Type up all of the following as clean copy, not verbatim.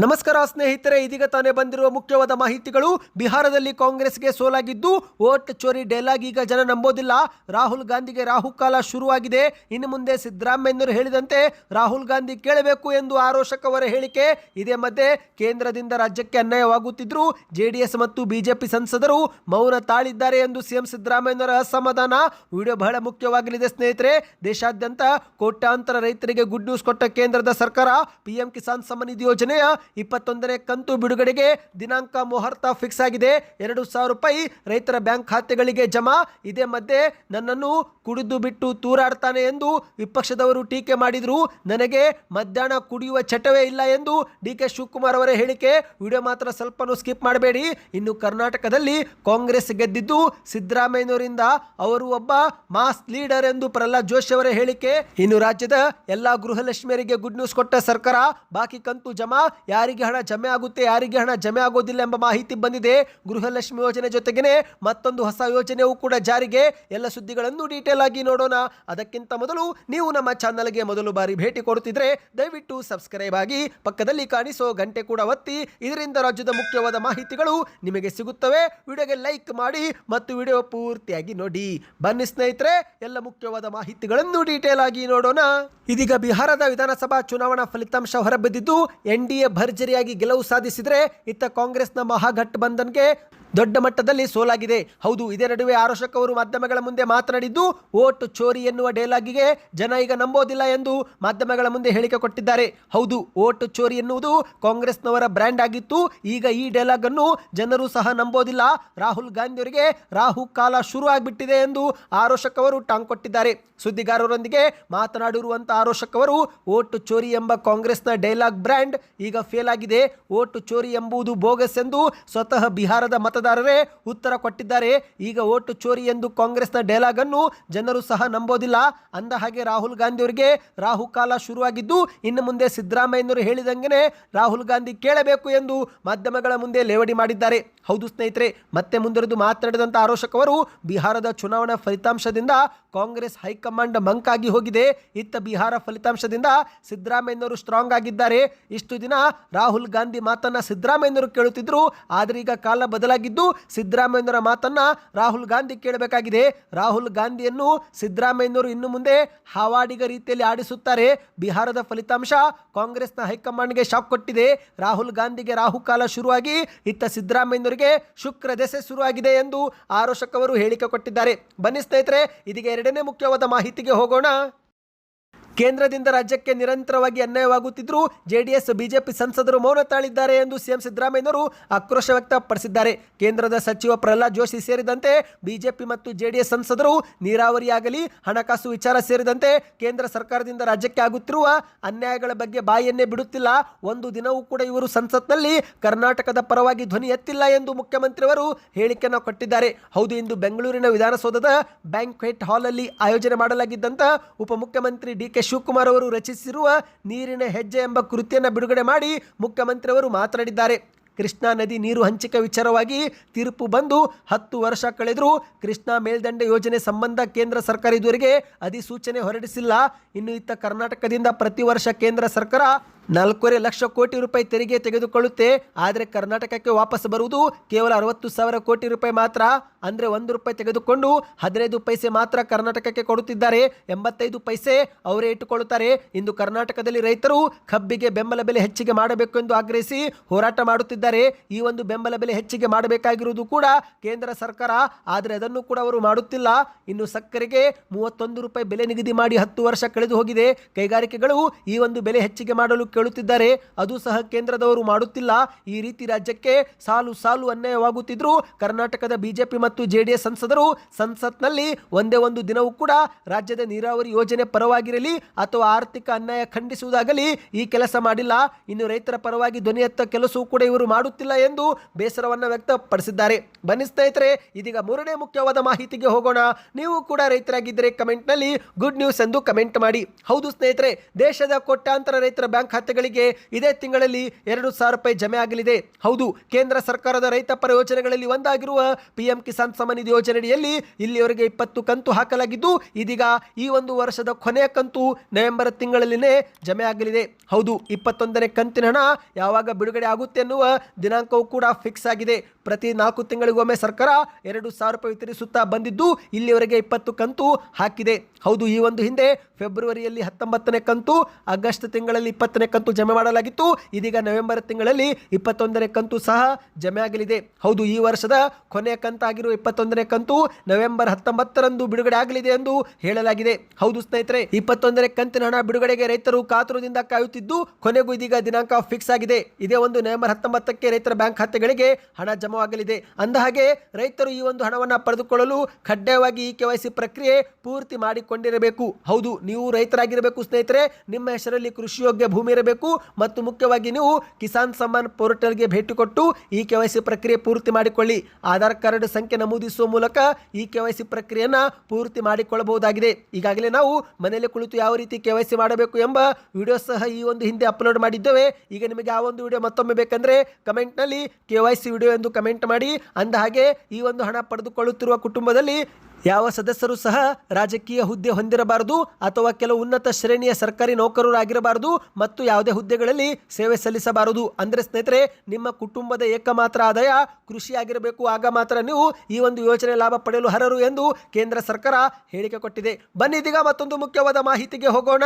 ನಮಸ್ಕಾರ ಸ್ನೇಹಿತರೆ, ಇದೀಗ ತಾನೇ ಬಂದಿರುವ ಮುಖ್ಯವಾದ ಮಾಹಿತಿಗಳು. ಬಿಹಾರದಲ್ಲಿ ಕಾಂಗ್ರೆಸ್ಗೆ ಸೋಲಾಗಿದ್ದು ವೋಟ್ ಚೋರಿ ಡೈಲಾಗ್ ಈಗ ಜನ ನಂಬೋದಿಲ್ಲ. ರಾಹುಲ್ ಗಾಂಧಿಗೆ ರಾಹುಕಾಲ ಶುರುವಾಗಿದೆ. ಇನ್ನು ಮುಂದೆ ಸಿದ್ದರಾಮಯ್ಯನವರು ಹೇಳಿದಂತೆ ರಾಹುಲ್ ಗಾಂಧಿ ಕೇಳಬೇಕು ಎಂದು ಆರೋಶಕ್ ಅವರ ಹೇಳಿಕೆ. ಇದೇ ಮಧ್ಯೆ ಕೇಂದ್ರದಿಂದ ರಾಜ್ಯಕ್ಕೆ ಅನ್ಯಾಯವಾಗುತ್ತಿದ್ರು ಜೆಡಿಎಸ್ ಮತ್ತು ಬಿಜೆಪಿ ಸಂಸದರು ಮೌನ ತಾಳಿದ್ದಾರೆ ಎಂದು ಸಿಎಂ ಸಿದ್ದರಾಮಯ್ಯನವರ ಅಸಮಾಧಾನ. ವಿಡಿಯೋ ಬಹಳ ಮುಖ್ಯವಾಗಲಿದೆ ಸ್ನೇಹಿತರೆ. ದೇಶಾದ್ಯಂತ ಕೋಟ್ಯಾಂತರ ರೈತರಿಗೆ ಗುಡ್ ನ್ಯೂಸ್ ಕೊಟ್ಟ ಕೇಂದ್ರದ ಸರ್ಕಾರ ಪಿಎಂ ಕಿಸಾನ್ ಸಮ್ಮಾನ್ ನಿಧಿ ಯೋಜನೆಯ 21ನೇ ಕಂತು ಬಿಡುಗಡೆಗೆ ದಿನಾಂಕ ಮುಹೂರ್ತ ಫಿಕ್ಸ್ ಆಗಿದೆ. 2,000 ರೂಪಾಯಿ ರೈತರ ಬ್ಯಾಂಕ್ ಖಾತೆಗಳಿಗೆ ಜಮಾ. ಇದೇ ಮಧ್ಯೆ ನನ್ನನ್ನು ಕುಡಿದು ಬಿಟ್ಟು ತೂರಾಡ್ತಾನೆ ಎಂದು ವಿಪಕ್ಷದವರು ಟೀಕೆ ಮಾಡಿದ್ರು. ನನಗೆ ಮಧ್ಯಾಹ್ನ ಕುಡಿಯುವ ಚಟವೇ ಇಲ್ಲ ಎಂದು ಡಿ.ಕೆ. ಶಿವಕುಮಾರ್ ಅವರ ಹೇಳಿಕೆ. ವಿಡಿಯೋ ಮಾತ್ರ ಸ್ವಲ್ಪನೂ ಸ್ಕಿಪ್ ಮಾಡಬೇಡಿ. ಇನ್ನು ಕರ್ನಾಟಕದಲ್ಲಿ ಕಾಂಗ್ರೆಸ್ ಗೆದ್ದಿದ್ದು ಸಿದ್ದರಾಮಯ್ಯನವರಿಂದ, ಅವರು ಒಬ್ಬ ಮಾಸ್ ಲೀಡರ್ ಎಂದು ಪ್ರಹ್ಲಾದ್ ಜೋಶಿ ಅವರ ಹೇಳಿಕೆ. ಇನ್ನು ರಾಜ್ಯದ ಎಲ್ಲಾ ಗೃಹಲಕ್ಷ್ಮಿಯರಿಗೆ ಗುಡ್ ನ್ಯೂಸ್ ಕೊಟ್ಟ ಸರ್ಕಾರ ಬಾಕಿ ಕಂತು ಜಮಾ. ಯಾರಿಗೆ ಹಣ ಜಮೆ ಆಗುತ್ತೆ, ಯಾರಿಗೆ ಹಣ ಜಮೆ ಆಗೋದಿಲ್ಲ ಎಂಬ ಮಾಹಿತಿ ಬಂದಿದೆ. ಗೃಹಲಕ್ಷ್ಮಿ ಯೋಜನೆ ಜೊತೆಗೇನೆ ಮತ್ತೊಂದು ಹೊಸ ಯೋಜನೆಯೂ ಕೂಡ ಜಾರಿಗೆ. ಎಲ್ಲ ಸುದ್ದಿಗಳನ್ನು ಡೀಟೇಲ್ ಆಗಿ ನೋಡೋಣ. ಅದಕ್ಕಿಂತ ಮೊದಲು ನೀವು ನಮ್ಮ ಚಾನಲ್ಗೆ ಮೊದಲು ಬಾರಿ ಭೇಟಿ ಕೊಡುತ್ತಿದ್ರೆ ದಯವಿಟ್ಟು ಸಬ್ಸ್ಕ್ರೈಬ್ ಆಗಿ, ಪಕ್ಕದಲ್ಲಿ ಕಾಣಿಸೋ ಗಂಟೆ ಕೂಡ ಒತ್ತಿ. ಇದರಿಂದ ರಾಜ್ಯದ ಮುಖ್ಯವಾದ ಮಾಹಿತಿಗಳು ನಿಮಗೆ ಸಿಗುತ್ತವೆ. ವಿಡಿಯೋಗೆ ಲೈಕ್ ಮಾಡಿ ಮತ್ತು ವಿಡಿಯೋ ಪೂರ್ತಿಯಾಗಿ ನೋಡಿ. ಬನ್ನಿ ಸ್ನೇಹಿತರೆ, ಎಲ್ಲ ಮುಖ್ಯವಾದ ಮಾಹಿತಿಗಳನ್ನು ಡೀಟೇಲ್ ಆಗಿ ನೋಡೋಣ. ಇದೀಗ ಬಿಹಾರದ ವಿಧಾನಸಭಾ ಚುನಾವಣಾ ಫಲಿತಾಂಶ ಹೊರಬಿದ್ದಿದ್ದು ಎನ್ಡಿಎ ಭರ್ಜರಿಯಾಗಿ ಗೆಲುವು ಸಾಧಿಸಿದರೆ ಇತ್ತ ಕಾಂಗ್ರೆಸ್ನ ಮಹಾಗಠಬಂಧನ್ಗೆ ದೊಡ್ಡ ಮಟ್ಟದಲ್ಲಿ ಸೋಲಾಗಿದೆ. ಹೌದು, ಇದೇ ನಡುವೆ ಆರೋಶಕ್ ಅವರು ಮಾಧ್ಯಮಗಳ ಮುಂದೆ ಮಾತನಾಡಿದ್ದು ವೋಟ್ ಚೋರಿ ಎನ್ನುವ ಡೈಲಾಗಿಗೆ ಜನ ಈಗ ನಂಬೋದಿಲ್ಲ ಎಂದು ಮಾಧ್ಯಮಗಳ ಮುಂದೆ ಹೇಳಿಕೆ ಕೊಟ್ಟಿದ್ದಾರೆ. ಹೌದು, ವೋಟ್ ಚೋರಿ ಎನ್ನುವುದು ಕಾಂಗ್ರೆಸ್ನವರ ಬ್ರ್ಯಾಂಡ್ ಆಗಿತ್ತು. ಈಗ ಈ ಡೈಲಾಗ್ ಅನ್ನು ಜನರು ಸಹ ನಂಬೋದಿಲ್ಲ. ರಾಹುಲ್ ಗಾಂಧಿಯವರಿಗೆ ರಾಹು ಕಾಲ ಶುರು ಆಗಿಬಿಟ್ಟಿದೆ ಎಂದು ಆರೋಶಕ್ ಅವರು ಟಾಂಗ್ ಕೊಟ್ಟಿದ್ದಾರೆ. ಸುದ್ದಿಗಾರರೊಂದಿಗೆ ಮಾತನಾಡಿರುವಂಥ ಆರೋಶಕ್ ಅವರು ವೋಟ್ ಚೋರಿ ಎಂಬ ಕಾಂಗ್ರೆಸ್ನ ಡೈಲಾಗ್ ಬ್ರ್ಯಾಂಡ್ ಈಗ ಫೇಲ್ ಆಗಿದೆ. ವೋಟ್ ಚೋರಿ ಎಂಬುದು ಬೋಗಸ್ ಎಂದು ಸ್ವತಃ ಬಿಹಾರದ ಮತದಾರರೇ ಉತ್ತರ ಕೊಟ್ಟಿದ್ದಾರೆ. ಈಗ ವೋಟ್ ಚೋರಿ ಎಂದು ಕಾಂಗ್ರೆಸ್ನ ಡೈಲಾಗ್ ಅನ್ನು ಜನರು ಸಹ ನಂಬೋದಿಲ್ಲ. ಅಂದ ಹಾಗೆ ರಾಹುಲ್ ಗಾಂಧಿ ಅವರಿಗೆ ರಾಹು ಕಾಲ ಶುರುವಾಗಿದ್ದು ಇನ್ನು ಮುಂದೆ ಸಿದ್ದರಾಮಯ್ಯನವರು ಹೇಳಿದಂಗೆ ರಾಹುಲ್ ಗಾಂಧಿ ಕೇಳಬೇಕು ಎಂದು ಮಾಧ್ಯಮಗಳ ಮುಂದೆ ಲೇವಡಿ ಮಾಡಿದ್ದಾರೆ. ಹೌದು ಸ್ನೇಹಿತರೆ, ಮತ್ತೆ ಮುಂದುವರೆದು ಮಾತನಾಡಿದಂಥ ಆರೋಶಕ್ ಅವರು ಬಿಹಾರದ ಚುನಾವಣಾ ಫಲಿತಾಂಶದಿಂದ ಕಾಂಗ್ರೆಸ್ ಹೈಕಮಾಂಡ್ ಮಂಕಾಗಿ ಹೋಗಿದೆ. ಇತ್ತ ಬಿಹಾರ ಫಲಿತಾಂಶದಿಂದ ಸಿದ್ದರಾಮಯ್ಯನವರು ಸ್ಟ್ರಾಂಗ್ ಆಗಿದ್ದಾರೆ. ಇಷ್ಟು ದಿನ ರಾಹುಲ್ ಗಾಂಧಿ ಮಾತನ್ನ ಸಿದ್ದರಾಮಯ್ಯನವರು ಕೇಳುತ್ತಿದ್ರು, ಆದರೆ ಈಗ ಕಾಲ ಬದಲಾಗಿದ್ದು ಸಿದ್ದರಾಮಯ್ಯನವರ ಮಾತನ್ನ ರಾಹುಲ್ ಗಾಂಧಿ ಕೇಳಬೇಕಾಗಿದೆ. ರಾಹುಲ್ ಗಾಂಧಿಯನ್ನು ಸಿದ್ದರಾಮಯ್ಯನವರು ಇನ್ನು ಮುಂದೆ ಹಾವಾಡಿಗ ರೀತಿಯಲ್ಲಿ ಆಡಿಸುತ್ತಾರೆ. ಬಿಹಾರದ ಫಲಿತಾಂಶ ಕಾಂಗ್ರೆಸ್ನ ಹೈಕಮಾಂಡ್ಗೆ ಶಾಕ್ ಕೊಟ್ಟಿದೆ. ರಾಹುಲ್ ಗಾಂಧಿಗೆ ರಾಹುಕಾಲ ಶುರುವಾಗಿ ಇತ್ತ ಸಿದ್ದರಾಮಯ್ಯನವರಿಗೆ ಶುಕ್ರ ದೆಸೆ ಶುರುವಾಗಿದೆ ಎಂದು ಆರೋಶಕ್ ಅವರು ಹೇಳಿಕೆ ಕೊಟ್ಟಿದ್ದಾರೆ. ಬನ್ನಿ ಸ್ನೇಹಿತರೆ, ಇದೀಗ ಎರಡನೇ ಮುಖ್ಯವಾದ ಮಾಹಿತಿಗೆ ಹೋಗೋಣ. ಕೇಂದ್ರದಿಂದ ರಾಜ್ಯಕ್ಕೆ ನಿರಂತರವಾಗಿ ಅನ್ಯಾಯವಾಗುತ್ತಿದ್ದರೂ ಜೆಡಿಎಸ್ ಬಿಜೆಪಿ ಸಂಸದರು ಮೌನ ತಾಳಿದ್ದಾರೆ ಎಂದು ಸಿಎಂ ಸಿದ್ದರಾಮಯ್ಯನವರು ಆಕ್ರೋಶ ವ್ಯಕ್ತಪಡಿಸಿದ್ದಾರೆ. ಕೇಂದ್ರದ ಸಚಿವ ಪ್ರಹ್ಲಾದ್ ಜೋಶಿ ಸೇರಿದಂತೆ ಬಿಜೆಪಿ ಮತ್ತು ಜೆಡಿಎಸ್ ಸಂಸದರು ನೀರಾವರಿಯಾಗಲಿ, ಹಣಕಾಸು ವಿಚಾರ ಸೇರಿದಂತೆ ಕೇಂದ್ರ ಸರ್ಕಾರದಿಂದ ರಾಜ್ಯಕ್ಕೆ ಆಗುತ್ತಿರುವ ಅನ್ಯಾಯಗಳ ಬಗ್ಗೆ ಬಾಯನ್ನೇ ಬಿಡುತ್ತಿಲ್ಲ. ಒಂದು ದಿನವೂ ಕೂಡ ಇವರು ಸಂಸತ್ನಲ್ಲಿ ಕರ್ನಾಟಕದ ಪರವಾಗಿ ಧ್ವನಿ ಎತ್ತಿಲ್ಲ ಎಂದು ಮುಖ್ಯಮಂತ್ರಿಯವರು ಹೇಳಿಕೆಯನ್ನು ಕೊಟ್ಟಿದ್ದಾರೆ. ಹೌದು, ಇಂದು ಬೆಂಗಳೂರಿನ ವಿಧಾನಸೌಧದ ಬ್ಯಾಂಕ್ವೆಟ್ ಹಾಲ್ ಅಲ್ಲಿ ಆಯೋಜನೆ ಮಾಡಲಾಗಿದ್ದಂಥ ಉಪಮುಖ್ಯಮಂತ್ರಿ ಡಿ.ಕೆ. ಶಿವಕುಮಾರ್ ಅವರು ರಚಿಸಿರುವ ನೀರಿನ ಹೆಜ್ಜೆ ಎಂಬ ಕೃತಿಯನ್ನು ಬಿಡುಗಡೆ ಮಾಡಿ ಮುಖ್ಯಮಂತ್ರಿಯವರು ಮಾತನಾಡಿದ್ದಾರೆ. ಕೃಷ್ಣಾ ನದಿ ನೀರು ಹಂಚಿಕೆ ವಿಚಾರವಾಗಿ ತೀರ್ಪು ಬಂದು 10 ವರ್ಷ ಕಳೆದರೂ ಕೃಷ್ಣಾ ಮೇಲ್ದಂಡೆ ಯೋಜನೆ ಸಂಬಂಧ ಕೇಂದ್ರ ಸರ್ಕಾರ ಇದುವರೆಗೆ ಅಧಿಸೂಚನೆ ಹೊರಡಿಸಿಲ್ಲ. ಇನ್ನು ಇತ್ತ ಕರ್ನಾಟಕದಿಂದ ಪ್ರತಿ ವರ್ಷ ಕೇಂದ್ರ ಸರ್ಕಾರ 4.5 ಲಕ್ಷ ಕೋಟಿ ರೂಪಾಯಿ ತೆರಿಗೆ ತೆಗೆದುಕೊಳ್ಳುತ್ತೆ. ಆದರೆ ಕರ್ನಾಟಕಕ್ಕೆ ವಾಪಸ್ ಬರುವುದು ಕೇವಲ 60,000 ಕೋಟಿ ರೂಪಾಯಿ ಮಾತ್ರ. ಅಂದರೆ 1 ರೂಪಾಯಿ ತೆಗೆದುಕೊಂಡು 15 ಪೈಸೆ ಮಾತ್ರ ಕರ್ನಾಟಕಕ್ಕೆ ಕೊಡುತ್ತಿದ್ದಾರೆ. 85 ಪೈಸೆ ಅವರೇ ಇಟ್ಟುಕೊಳ್ಳುತ್ತಾರೆ. ಇಂದು ಕರ್ನಾಟಕದಲ್ಲಿ ರೈತರು ಕಬ್ಬಿಗೆ ಬೆಂಬಲ ಬೆಲೆ ಹೆಚ್ಚಿಗೆ ಮಾಡಬೇಕು ಎಂದು ಆಗ್ರಹಿಸಿ ಹೋರಾಟ ಮಾಡುತ್ತಿದ್ದಾರೆ. ಈ ಒಂದು ಬೆಂಬಲ ಬೆಲೆ ಹೆಚ್ಚಿಗೆ ಮಾಡಬೇಕಾಗಿರುವುದು ಕೂಡ ಕೇಂದ್ರ ಸರ್ಕಾರ, ಆದರೆ ಅದನ್ನು ಕೂಡ ಅವರು ಮಾಡುತ್ತಿಲ್ಲ. ಇನ್ನು ಸಕ್ಕರೆಗೆ 31 ರೂಪಾಯಿ ಬೆಲೆ ನಿಗದಿ ಮಾಡಿ 10 ವರ್ಷ ಕಳೆದು ಹೋಗಿದೆ. ಕೈಗಾರಿಕೆಗಳು ಈ ಒಂದು ಬೆಲೆ ಹೆಚ್ಚಿಗೆ ಮಾಡಲು ಕೇಳುತ್ತಿದ್ದಾರೆ, ಅದು ಸಹ ಕೇಂದ್ರದವರು ಮಾಡುತ್ತಿಲ್ಲ. ಈ ರೀತಿ ರಾಜ್ಯಕ್ಕೆ ಸಾಲು ಸಾಲು ಅನ್ಯಾಯವಾಗುತ್ತಿದ್ರು ಕರ್ನಾಟಕದ ಬಿಜೆಪಿ ಮತ್ತು ಜೆಡಿಎಸ್ ಸಂಸದರು ಸಂಸತ್ನಲ್ಲಿ ಒಂದೇ ಒಂದು ದಿನವೂ ಕೂಡ ರಾಜ್ಯದ ನೀರಾವರಿ ಯೋಜನೆ ಪರವಾಗಿರಲಿ ಅಥವಾ ಆರ್ಥಿಕ ಅನ್ಯಾಯ ಖಂಡಿಸುವುದಾಗಲಿ ಈ ಕೆಲಸ ಮಾಡಿಲ್ಲ. ಇನ್ನು ರೈತರ ಪರವಾಗಿ ಧ್ವನಿ ಎತ್ತ ಕೆಲಸವೂ ಕೂಡ ಇವರು ಮಾಡುತ್ತಿಲ್ಲ ಎಂದು ಬೇಸರವನ್ನು ವ್ಯಕ್ತಪಡಿಸಿದ್ದಾರೆ. ಬನ್ನಿ ಸ್ನೇಹಿತರೆ, ಇದೀಗ ಮೂರನೇ ಮುಖ್ಯವಾದ ಮಾಹಿತಿಗೆ ಹೋಗೋಣ. ನೀವು ಕೂಡ ರೈತರಾಗಿದ್ದರೆ ಕಮೆಂಟ್ನಲ್ಲಿ ಗುಡ್ ನ್ಯೂಸ್ ಎಂದು ಕಮೆಂಟ್ ಮಾಡಿ. ಹೌದು ಸ್ನೇಹಿತರೆ, ದೇಶದ ಕೋಟ್ಯಾಂತರ ರೈತರ ಬ್ಯಾಂಕ್ ಖಾತೆ ಖಾತೆಗಳಿಗೆ ಇದೇ ತಿಂಗಳಲ್ಲಿ 2,000 ರೂಪಾಯಿ ಜಮೆ ಆಗಲಿದೆ. ಹೌದು, ಕೇಂದ್ರ ಸರ್ಕಾರದ ರೈತ ಪರ ಯೋಜನೆಗಳಲ್ಲಿ ಒಂದಾಗಿರುವ PM ಕಿಸಾನ್ ಸಮ್ಮಾನ್ ನಿಧಿ ಯೋಜನೆಯಲ್ಲಿ ಇಲ್ಲಿಯವರೆಗೆ 20 ಕಂತು ಹಾಕಲಾಗಿದ್ದು, ಇದೀಗ ಈ ಒಂದು ವರ್ಷದ ಕೊನೆಯ ಕಂತು ನವೆಂಬರ್ ತಿಂಗಳಲ್ಲಿನೇ ಜಮೆ ಆಗಲಿದೆ. ಹೌದು, 21ನೇ ಕಂತಿನ ಹಣ ಯಾವಾಗ ಬಿಡುಗಡೆ ಆಗುತ್ತೆ ಎನ್ನುವ ದಿನಾಂಕವೂ ಕೂಡ ಫಿಕ್ಸ್ ಆಗಿದೆ. ಪ್ರತಿ 4 ತಿಂಗಳಿಗೊಮ್ಮೆ ಸರ್ಕಾರ 2,000 ರೂಪಾಯಿ ವಿತರಿಸುತ್ತಾ ಬಂದಿದ್ದು, ಇಲ್ಲಿಯವರೆಗೆ 20 ಕಂತು ಹಾಕಿದೆ. ಹೌದು, ಈ ಒಂದು ಹಿಂದೆ ಫೆಬ್ರವರಿಯಲ್ಲಿ 19ನೇ ಕಂತು, ಆಗಸ್ಟ್ ತಿಂಗಳಲ್ಲಿ 20ನೇ ಕಂತು ಜಮೆ ಮಾಡಲಾಗಿತ್ತು. ಇದೀಗ ನವೆಂಬರ್ ತಿಂಗಳಲ್ಲಿ 21ನೇ ಕಂತು ಸಹ ಜಮೆ ಆಗಲಿದೆ. ಹೌದು, ಈ ವರ್ಷದ ಕೊನೆಯ ಕಂತಾಗಿರುವ 21ನೇ ಕಂತು ನವೆಂಬರ್ 19ರಂದು ಬಿಡುಗಡೆ ಆಗಲಿದೆ ಎಂದು ಹೇಳಲಾಗಿದೆ. ಹೌದು ಸ್ನೇಹಿತರೆ, 21ನೇ ಕಂತಿನ ಹಣ ಬಿಡುಗಡೆಗೆ ರೈತರು ಕಾತುರದಿಂದ ಕಾಯುತ್ತಿದ್ದು, ಕೊನೆಗೂ ಇದೀಗ ದಿನಾಂಕ ಫಿಕ್ಸ್ ಆಗಿದೆ. ಇದೇ ಒಂದು ನವೆಂಬರ್ 19ಕ್ಕೆ ರೈತರ ಬ್ಯಾಂಕ್ ಖಾತೆಗಳಿಗೆ ಹಣ ಜಮವಾಗಲಿದೆ. ಅಂದಹಾಗೆ ರೈತರು ಈ ಒಂದು ಹಣವನ್ನು ಪಡೆದುಕೊಳ್ಳಲು ಕಡ್ಡಾಯವಾಗಿ ಈ KYC ಪ್ರಕ್ರಿಯೆ ಪೂರ್ತಿ ಮಾಡಿಕೊಂಡಿರಬೇಕು. ಹೌದು, ನೀವು ರೈತರಾಗಿರಬೇಕು ಸ್ನೇಹಿತರೆ, ನಿಮ್ಮ ಹೆಸರಲ್ಲಿ ಕೃಷಿಯೋಗ್ಯ ಭೂಮಿ ಇರಬೇಕು ಮತ್ತು ಮುಖ್ಯವಾಗಿ ನೀವು ಕಿಸಾನ್ ಸಮ್ಮಾನ್ ಪೋರ್ಟಲ್ಗೆ ಭೇಟಿ ಕೊಟ್ಟು ಈ KYC ಪ್ರಕ್ರಿಯೆ ಪೂರ್ತಿ ಮಾಡಿಕೊಳ್ಳಿ. ಆಧಾರ್ ಕಾರ್ಡ್ ಸಂಖ್ಯೆ ನಮೂದಿಸುವ ಮೂಲಕ ಈ KYC ಪ್ರಕ್ರಿಯೆಯನ್ನು ಪೂರ್ತಿ ಮಾಡಿಕೊಳ್ಳಬಹುದಾಗಿದೆ. ಈಗಾಗಲೇ ನಾವು ಮನೆಯಲ್ಲಿ ಕುಳಿತು ಯಾವ ರೀತಿ KYC ಮಾಡಬೇಕು ಎಂಬ ವಿಡಿಯೋ ಸಹ ಈ ಒಂದು ಹಿಂದೆ ಅಪ್ಲೋಡ್ ಮಾಡಿದ್ದೇವೆ. ಈಗ ನಿಮಗೆ ಆ ಒಂದು ವಿಡಿಯೋ ಮತ್ತೊಮ್ಮೆ ಬೇಕಂದ್ರೆ ಕಮೆಂಟ್ನಲ್ಲಿ KYC ವಿಡಿಯೋ ಎಂದು ಕಮೆಂಟ್ ಮಾಡಿ. ಅಂದಹಾಗೆ ಈ ಒಂದು ಹಣ ಪಡೆದುಕೊಳ್ಳುತ್ತಿರುವ ಕುಟುಂಬದಲ್ಲಿ ಯಾವ ಸದಸ್ಯರು ಸಹ ರಾಜಕೀಯ ಹುದ್ದೆ ಹೊಂದಿರಬಾರದು ಅಥವಾ ಕೆಲವು ಉನ್ನತ ಶ್ರೇಣಿಯ ಸರ್ಕಾರಿ ನೌಕರರಾಗಿರಬಾರದು ಮತ್ತು ಯಾವುದೇ ಹುದ್ದೆಗಳಲ್ಲಿ ಸೇವೆ ಸಲ್ಲಿಸಬಾರದು. ಅಂದರೆ ಸ್ನೇಹಿತರೆ, ನಿಮ್ಮ ಕುಟುಂಬದ ಏಕಮಾತ್ರ ಆದಾಯ ಕೃಷಿಯಾಗಿರಬೇಕು. ಆಗ ಮಾತ್ರ ನೀವು ಈ ಒಂದು ಯೋಜನೆ ಲಾಭ ಪಡೆಯಲು ಅರ್ಹರು ಎಂದು ಕೇಂದ್ರ ಸರ್ಕಾರ ಹೇಳಿಕೆ ಕೊಟ್ಟಿದೆ. ಬನ್ನಿ ಇದೀಗ ಮತ್ತೊಂದು ಮುಖ್ಯವಾದ ಮಾಹಿತಿಗೆ ಹೋಗೋಣ.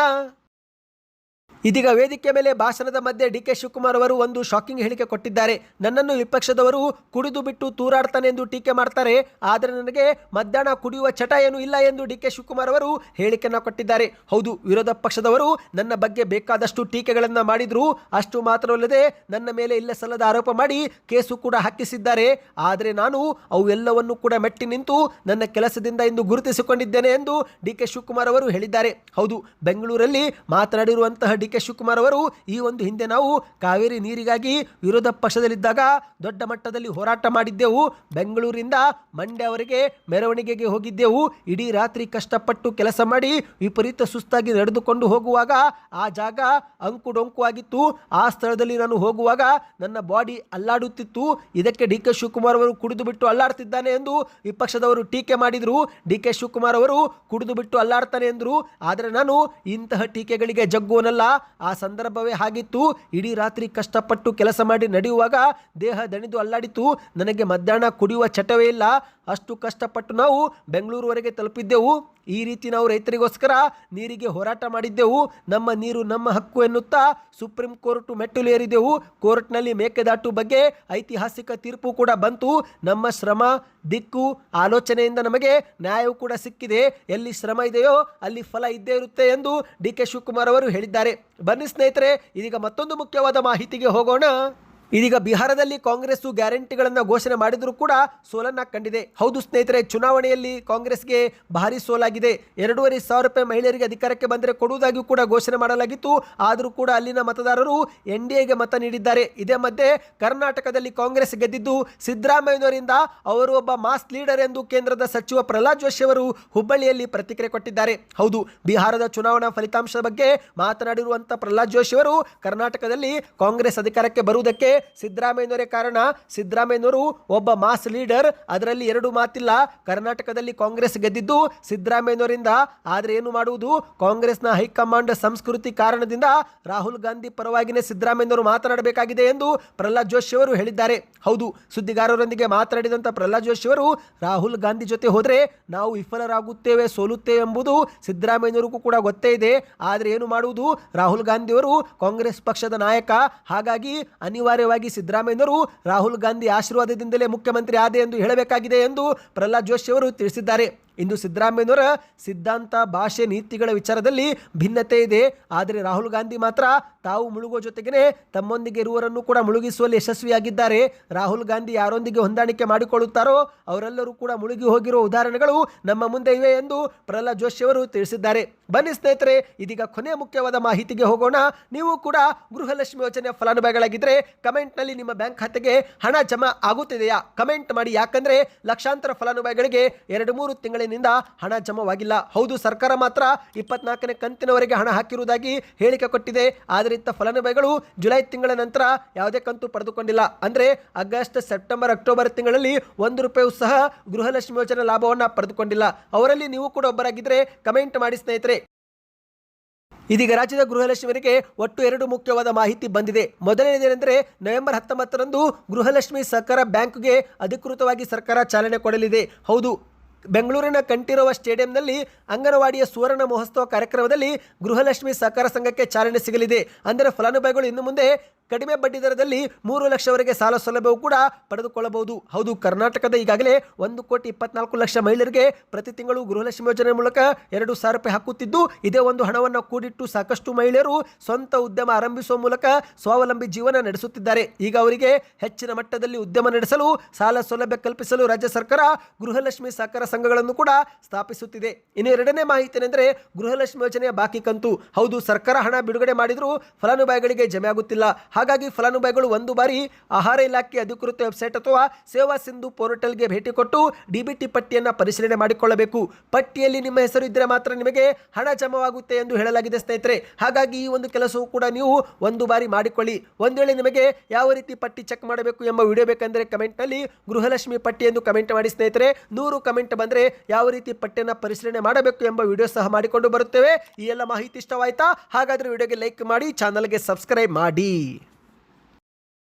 ಇದೀಗ ವೇದಿಕೆ ಮೇಲೆ ಭಾಷಣದ ಮಧ್ಯೆ DK ಶಿವಕುಮಾರ್ ಅವರು ಒಂದು ಶಾಕಿಂಗ್ ಹೇಳಿಕೆ ಕೊಟ್ಟಿದ್ದಾರೆ. ನನ್ನನ್ನು ವಿಪಕ್ಷದವರು ಕುಡಿದು ಬಿಟ್ಟು ತೂರಾಡ್ತಾನೆ ಎಂದು ಟೀಕೆ ಮಾಡ್ತಾರೆ, ಆದರೆ ನನಗೆ ಮಧ್ಯಾಹ್ನ ಕುಡಿಯುವ ಚಟ ಏನು ಇಲ್ಲ ಎಂದು DK ಶಿವಕುಮಾರ್ ಅವರು ಹೇಳಿಕೆಯನ್ನು ಕೊಟ್ಟಿದ್ದಾರೆ. ಹೌದು, ವಿರೋಧ ಪಕ್ಷದವರು ನನ್ನ ಬಗ್ಗೆ ಬೇಕಾದಷ್ಟು ಟೀಕೆಗಳನ್ನು ಮಾಡಿದ್ರು. ಅಷ್ಟು ಮಾತ್ರವಲ್ಲದೆ ನನ್ನ ಮೇಲೆ ಇಲ್ಲ ಸಲ್ಲದ ಆರೋಪ ಮಾಡಿ ಕೇಸು ಕೂಡ ಹಾಕಿಸಿದ್ದಾರೆ. ಆದರೆ ನಾನು ಅವೆಲ್ಲವನ್ನು ಕೂಡ ಮೆಟ್ಟಿ ನಿಂತು ನನ್ನ ಕೆಲಸದಿಂದ ಇಂದು ಗುರುತಿಸಿಕೊಂಡಿದ್ದೇನೆ ಎಂದು DK ಶಿವಕುಮಾರ್ ಅವರು ಹೇಳಿದ್ದಾರೆ. ಹೌದು, ಬೆಂಗಳೂರಲ್ಲಿ ಮಾತನಾಡಿರುವಂತಹ DK ಶಿವಕುಮಾರ್ ಅವರು ಈ ಒಂದು ಹಿಂದೆ ನಾವು ಕಾವೇರಿ ನೀರಿಗಾಗಿ ವಿರೋಧ ಪಕ್ಷದಲ್ಲಿದ್ದಾಗ ದೊಡ್ಡ ಮಟ್ಟದಲ್ಲಿ ಹೋರಾಟ ಮಾಡಿದ್ದೆವು. ಬೆಂಗಳೂರಿಂದ ಮಂಡ್ಯವರೆಗೆ ಮೆರವಣಿಗೆಗೆ ಹೋಗಿದ್ದೆವು. ಇಡೀ ರಾತ್ರಿ ಕಷ್ಟಪಟ್ಟು ಕೆಲಸ ಮಾಡಿ ವಿಪರೀತ ಸುಸ್ತಾಗಿ ನಡೆದುಕೊಂಡು ಹೋಗುವಾಗ ಆ ಜಾಗ ಅಂಕುಡೊಂಕು ಆಗಿತ್ತು. ಆ ಸ್ಥಳದಲ್ಲಿ ನಾನು ಹೋಗುವಾಗ ನನ್ನ ಬಾಡಿ ಅಲ್ಲಾಡುತ್ತಿತ್ತು. ಇದಕ್ಕೆ DK ಶಿವಕುಮಾರ್ ಅವರು ಕುಡಿದು ಬಿಟ್ಟು ಅಲ್ಲಾಡ್ತಿದ್ದಾನೆ ಎಂದು ವಿಪಕ್ಷದವರು ಟೀಕೆ ಮಾಡಿದರು. DK ಶಿವಕುಮಾರ್ ಅವರು ಕುಡಿದು ಬಿಟ್ಟು ಅಲ್ಲಾಡ್ತಾನೆ ಎಂದರು. ಆದರೆ ನಾನು ಇಂತಹ ಟೀಕೆಗಳಿಗೆ ಜಗ್ಗುವನಲ್ಲ. ಆ ಸಂದರ್ಭವೇ ಹಾಗಿತ್ತು. ಇಡೀ ರಾತ್ರಿ ಕಷ್ಟಪಟ್ಟು ಕೆಲಸ ಮಾಡಿ ನಡೆಯುವಾಗ ದೇಹ ದಣಿದು ಅಲ್ಲಾಡಿತು. ನನಗೆ ಮಧ್ಯಾಹ್ನ ಕುಡಿಯುವ ಚಟವೇ ಇಲ್ಲ. ಅಷ್ಟು ಕಷ್ಟಪಟ್ಟು ನಾವು ಬೆಂಗಳೂರುವರೆಗೆ ತಲುಪಿದ್ದೆವು. ಈ ರೀತಿ ನಾವು ರೈತರಿಗೋಸ್ಕರ ನೀರಿಗೆ ಹೋರಾಟ ಮಾಡಿದ್ದೆವು. ನಮ್ಮ ನೀರು ನಮ್ಮ ಹಕ್ಕು ಎನ್ನುತ್ತಾ ಸುಪ್ರೀಂ ಕೋರ್ಟ್ ಮೆಟ್ಟಿಲು ಏರಿದೆವು. ಕೋರ್ಟ್ನಲ್ಲಿ ಮೇಕೆದಾಟು ಬಗ್ಗೆ ಐತಿಹಾಸಿಕ ತೀರ್ಪು ಕೂಡ ಬಂತು. ನಮ್ಮ ಶ್ರಮ, ದಿಕ್ಕು, ಆಲೋಚನೆಯಿಂದ ನಮಗೆ ನ್ಯಾಯವೂ ಕೂಡ ಸಿಕ್ಕಿದೆ. ಎಲ್ಲಿ ಶ್ರಮ ಇದೆಯೋ ಅಲ್ಲಿ ಫಲ ಇದ್ದೇ ಇರುತ್ತೆ ಎಂದು DK ಶಿವಕುಮಾರ್ ಅವರು ಹೇಳಿದ್ದಾರೆ. ಬನ್ನಿ ಸ್ನೇಹಿತರೆ, ಇದೀಗ ಮತ್ತೊಂದು ಮುಖ್ಯವಾದ ಮಾಹಿತಿಗೆ ಹೋಗೋಣ. ಇದೀಗ ಬಿಹಾರದಲ್ಲಿ ಕಾಂಗ್ರೆಸ್ ಗ್ಯಾರಂಟಿಗಳನ್ನು ಘೋಷಣೆ ಮಾಡಿದರೂ ಕೂಡ ಸೋಲನ್ನ ಕಂಡಿದೆ. ಹೌದು ಸ್ನೇಹಿತರೆ, ಚುನಾವಣೆಯಲ್ಲಿ ಕಾಂಗ್ರೆಸ್ಗೆ ಭಾರಿ ಸೋಲಾಗಿದೆ. 2,500 ರೂಪಾಯಿ ಮಹಿಳೆಯರಿಗೆ ಅಧಿಕಾರಕ್ಕೆ ಬಂದರೆ ಕೊಡುವುದಾಗಿ ಕೂಡ ಘೋಷಣೆ ಮಾಡಲಾಗಿತ್ತು. ಆದರೂ ಕೂಡ ಅಲ್ಲಿನ ಮತದಾರರು NDAಗೆ ಮತ ನೀಡಿದ್ದಾರೆ. ಇದೇ ಮಧ್ಯೆ ಕರ್ನಾಟಕದಲ್ಲಿ ಕಾಂಗ್ರೆಸ್ ಗೆದ್ದಿದ್ದು ಸಿದ್ದರಾಮಯ್ಯನವರಿಂದ. ಅವರು ಒಬ್ಬ ಮಾಸ್ ಲೀಡರ್ ಎಂದು ಕೇಂದ್ರದ ಸಚಿವ ಪ್ರಹ್ಲಾದ್ ಜೋಶಿ ಅವರು ಹುಬ್ಬಳ್ಳಿಯಲ್ಲಿ ಪ್ರತಿಕ್ರಿಯೆ ಕೊಟ್ಟಿದ್ದಾರೆ. ಹೌದು, ಬಿಹಾರದ ಚುನಾವಣಾ ಫಲಿತಾಂಶದ ಬಗ್ಗೆ ಮಾತನಾಡಿರುವಂಥ ಪ್ರಹ್ಲಾದ್ ಜೋಶಿ ಅವರು ಕರ್ನಾಟಕದಲ್ಲಿ ಕಾಂಗ್ರೆಸ್ ಅಧಿಕಾರಕ್ಕೆ ಬರುವುದಕ್ಕೆ ಸಿದ್ದರಾಮಯ್ಯನವರೇ ಕಾರಣ. ಸಿದ್ದರಾಮಯ್ಯನವರು ಒಬ್ಬ ಮಾಸ್ ಲೀಡರ್, ಅದರಲ್ಲಿ ಎರಡು ಮಾತಿಲ್ಲ. ಕರ್ನಾಟಕದಲ್ಲಿ ಕಾಂಗ್ರೆಸ್ ಗೆದ್ದಿದ್ದು ಸಿದ್ದರಾಮಯ್ಯನವರಿಂದ. ಆದರೆ ಏನು ಮಾಡುವುದು, ಕಾಂಗ್ರೆಸ್ನ ಹೈಕಮಾಂಡ್ ಸಂಸ್ಕೃತಿ ಕಾರಣದಿಂದ ರಾಹುಲ್ ಗಾಂಧಿ ಪರವಾಗಿನೇ ಸಿದ್ದರಾಮಯ್ಯನವರು ಮಾತನಾಡಬೇಕಾಗಿದೆ ಎಂದು ಪ್ರಹ್ಲಾದ್ ಜೋಶಿ ಅವರು ಹೇಳಿದ್ದಾರೆ. ಹೌದು, ಸುದ್ದಿಗಾರರೊಂದಿಗೆ ಮಾತನಾಡಿದಂಥ ಪ್ರಹ್ಲಾದ್ ಜೋಶಿ ಅವರು ರಾಹುಲ್ ಗಾಂಧಿ ಜೊತೆ ಹೋದರೆ ನಾವು ವಿಫಲರಾಗುತ್ತೇವೆ, ಸೋಲುತ್ತೇವೆ ಎಂಬುದು ಸಿದ್ದರಾಮಯ್ಯನವರಿಗೂ ಕೂಡ ಗೊತ್ತೇ ಇದೆ. ಆದರೆ ಏನು ಮಾಡುವುದು, ರಾಹುಲ್ ಗಾಂಧಿಯವರು ಕಾಂಗ್ರೆಸ್ ಪಕ್ಷದ ನಾಯಕ. ಹಾಗಾಗಿ ಅನಿವಾರ್ಯವಾಗಿ ಸಿದ್ದರಾಮಯ್ಯನವರು ರಾಹುಲ್ ಗಾಂಧಿ ಆಶೀರ್ವಾದದಿಂದಲೇ ಮುಖ್ಯಮಂತ್ರಿ ಆದೆ ಎಂದು ಹೇಳಬೇಕಾಗಿದೆ ಎಂದು ಪ್ರಹ್ಲಾದ್ ಜೋಶಿ ಅವರು ತಿಳಿಸಿದ್ದಾರೆ. ಇಂದು ಸಿದ್ದರಾಮಯ್ಯನವರ ಸಿದ್ಧಾಂತ, ಭಾಷೆ, ನೀತಿಗಳ ವಿಚಾರದಲ್ಲಿ ಭಿನ್ನತೆ ಇದೆ. ಆದರೆ ರಾಹುಲ್ ಗಾಂಧಿ ಮಾತ್ರ ತಾವು ಮುಳುಗುವ ಜೊತೆಗೇ ತಮ್ಮೊಂದಿಗೆ ಇರುವವರನ್ನು ಕೂಡ ಮುಳುಗಿಸುವಲ್ಲಿ ಯಶಸ್ವಿಯಾಗಿದ್ದಾರೆ. ರಾಹುಲ್ ಗಾಂಧಿ ಯಾರೊಂದಿಗೆ ಹೊಂದಾಣಿಕೆ ಮಾಡಿಕೊಳ್ಳುತ್ತಾರೋ ಅವರೆಲ್ಲರೂ ಕೂಡ ಮುಳುಗಿ ಹೋಗಿರುವ ಉದಾಹರಣೆಗಳು ನಮ್ಮ ಮುಂದೆ ಇವೆ ಎಂದು ಪ್ರಹ್ಲಾದ್ ಜೋಶಿ ಅವರು ತಿಳಿಸಿದ್ದಾರೆ. ಬನ್ನಿ ಸ್ನೇಹಿತರೆ, ಇದೀಗ ಕೊನೆಯ ಮುಖ್ಯವಾದ ಮಾಹಿತಿಗೆ ಹೋಗೋಣ. ನೀವು ಕೂಡ ಗೃಹಲಕ್ಷ್ಮಿ ಯೋಜನೆಯ ಫಲಾನುಭವಿಗಳಾಗಿದ್ದರೆ ಕಮೆಂಟ್ನಲ್ಲಿ ನಿಮ್ಮ ಬ್ಯಾಂಕ್ ಖಾತೆಗೆ ಹಣ ಜಮಾ ಆಗುತ್ತಿದೆಯಾ ಕಮೆಂಟ್ ಮಾಡಿ. ಯಾಕಂದರೆ ಲಕ್ಷಾಂತರ ಫಲಾನುಭವಿಗಳಿಗೆ 2-3 ತಿಂಗಳ ತಿಂಗಳಿನಿಂದ ಹಣ ಜಮವಾಗಿಲ್ಲ. ಹೌದು, ಸರ್ಕಾರ ಮಾತ್ರ 24ನೇ ಕಂತಿನವರೆಗೆ ಹಣ ಹಾಕಿರುವುದಾಗಿ ಹೇಳಿಕೆ ಕೊಟ್ಟಿದೆ. ಆದರೆ ಇತ್ತ ಫಲಾನುಭವಿಗಳು ಜುಲೈ ತಿಂಗಳ ನಂತರ ಯಾವುದೇ ಕಂತು ಪಡೆದುಕೊಂಡಿಲ್ಲ. ಅಂದರೆ ಆಗಸ್ಟ್, ಸೆಪ್ಟೆಂಬರ್, ಅಕ್ಟೋಬರ್ ತಿಂಗಳಲ್ಲಿ ₹1 ಸಹ ಗೃಹಲಕ್ಷ್ಮಿ ಯೋಜನೆ ಲಾಭವನ್ನು ಪಡೆದುಕೊಂಡಿಲ್ಲ. ಅವರಲ್ಲಿ ನೀವು ಕೂಡ ಒಬ್ಬರಾಗಿದ್ದರೆ ಕಮೆಂಟ್ ಮಾಡಿ ಸ್ನೇಹಿತರೆ. ಇದೀಗ ರಾಜ್ಯದ ಗೃಹಲಕ್ಷ್ಮಿಯರಿಗೆ ಒಟ್ಟು 2 ಮುಖ್ಯವಾದ ಮಾಹಿತಿ ಬಂದಿದೆ. ಮೊದಲನೇದೇನೆಂದರೆ ನವೆಂಬರ್ 19ರಂದು ಗೃಹಲಕ್ಷ್ಮಿ ಸಹಕಾರ ಬ್ಯಾಂಕ್ಗೆ ಅಧಿಕೃತವಾಗಿ ಸರ್ಕಾರ ಚಾಲನೆ ಕೊಡಲಿದೆ. ಹೌದು, ಬೆಂಗಳೂರಿನ ಕಂಠೀರವ ಸ್ಟೇಡಿಯಂನಲ್ಲಿ ಅಂಗನವಾಡಿಯ ಸುವರ್ಣ ಮಹೋತ್ಸವ ಕಾರ್ಯಕ್ರಮದಲ್ಲಿ ಗೃಹಲಕ್ಷ್ಮಿ ಸಹಕಾರ ಸಂಘಕ್ಕೆ ಚಾಲನೆ ಸಿಗಲಿದೆ. ಅಂದರೆ ಫಲಾನುಭವಿಗಳು ಇನ್ನು ಮುಂದೆ ಕಡಿಮೆ ಬಡ್ಡಿ ದರದಲ್ಲಿ 3 ಲಕ್ಷವರೆಗೆ ಸಾಲ ಸೌಲಭ್ಯವೂ ಕೂಡ ಪಡೆದುಕೊಳ್ಳಬಹುದು. ಹೌದು, ಕರ್ನಾಟಕದ ಈಗಾಗಲೇ 1,24,00,000 ಮಹಿಳೆಯರಿಗೆ ಪ್ರತಿ ತಿಂಗಳು ಗೃಹಲಕ್ಷ್ಮಿ ಯೋಜನೆ ಮೂಲಕ ₹2,000 ಹಾಕುತ್ತಿದ್ದು, ಇದೇ ಒಂದು ಹಣವನ್ನು ಕೂಡಿಟ್ಟು ಸಾಕಷ್ಟು ಮಹಿಳೆಯರು ಸ್ವಂತ ಉದ್ಯಮ ಆರಂಭಿಸುವ ಮೂಲಕ ಸ್ವಾವಲಂಬಿ ಜೀವನ ನಡೆಸುತ್ತಿದ್ದಾರೆ. ಈಗ ಅವರಿಗೆ ಹೆಚ್ಚಿನ ಮಟ್ಟದಲ್ಲಿ ಉದ್ಯಮ ನಡೆಸಲು ಸಾಲ ಸೌಲಭ್ಯ ಕಲ್ಪಿಸಲು ರಾಜ್ಯ ಸರ್ಕಾರ ಗೃಹಲಕ್ಷ್ಮಿ ಸಹಕಾರ ಸಂಘಗಳನ್ನು ಕೂಡ ಸ್ಥಾಪಿಸುತ್ತಿದೆ. ಇನ್ನು ಎರಡನೇ ಮಾಹಿತಿ ಏನೆಂದರೆ ಗೃಹಲಕ್ಷ್ಮಿ ಯೋಜನೆಯ ಬಾಕಿ ಕಂತು. ಹೌದು, ಸರ್ಕಾರ ಹಣ ಬಿಡುಗಡೆ ಮಾಡಿದರೂ ಫಲಾನುಭವಿಗಳಿಗೆ ಜಮೆ ಆಗುತ್ತಿಲ್ಲ. ಹಾಗಾಗಿ ಫಲಾನುಭವಿಗಳು ಒಂದು ಬಾರಿ ಆಹಾರ ಇಲಾಖೆ ಅಧಿಕೃತ ವೆಬ್ಸೈಟ್ ಅಥವಾ ಸೇವಾ ಸಿಂಧು ಪೋರ್ಟಲ್ಗೆ ಭೇಟಿ ಕೊಟ್ಟು ಡಿಬಿಟಿ ಪಟ್ಟಿಯನ್ನು ಪರಿಶೀಲನೆ ಮಾಡಿಕೊಳ್ಳಬೇಕು. ಪಟ್ಟಿಯಲ್ಲಿ ನಿಮ್ಮ ಹೆಸರು ಇದ್ದರೆ ಮಾತ್ರ ನಿಮಗೆ ಹಣ ಜಮವಾಗುತ್ತೆ ಎಂದು ಹೇಳಲಾಗಿದೆ ಸ್ನೇಹಿತರೆ. ಹಾಗಾಗಿ ಈ ಒಂದು ಕೆಲಸವು ಕೂಡ ನೀವು ಒಂದು ಬಾರಿ ಮಾಡಿಕೊಳ್ಳಿ. ಒಂದು ವೇಳೆ ನಿಮಗೆ ಯಾವ ರೀತಿ ಪಟ್ಟಿ ಚೆಕ್ ಮಾಡಬೇಕು ಎಂಬ ವಿಡಿಯೋ ಬೇಕೆಂದರೆ ಕಮೆಂಟ್ನಲ್ಲಿ ಗೃಹಲಕ್ಷ್ಮಿ ಪಟ್ಟಿ ಎಂದು ಕಮೆಂಟ್ ಮಾಡಿ ಸ್ನೇಹಿತರೆ. 100 ಕಮೆಂಟ್ ಬಂದರೆ ಯಾವ ರೀತಿ ಪಟ್ಟಿಯನ್ನು ಪರಿಶೀಲನೆ ಮಾಡಬೇಕು ಎಂಬ ವಿಡಿಯೋ ಸಹ ಮಾಡಿಕೊಂಡು ಬರುತ್ತೇವೆ. ಈ ಎಲ್ಲ ಮಾಹಿತಿ ಇಷ್ಟವಾಯಿತಾ? ಹಾಗಾದರೆ ವಿಡಿಯೋಗೆ ಲೈಕ್ ಮಾಡಿ, ಚಾನಲ್ಗೆ ಸಬ್ಸ್ಕ್ರೈಬ್ ಮಾಡಿ.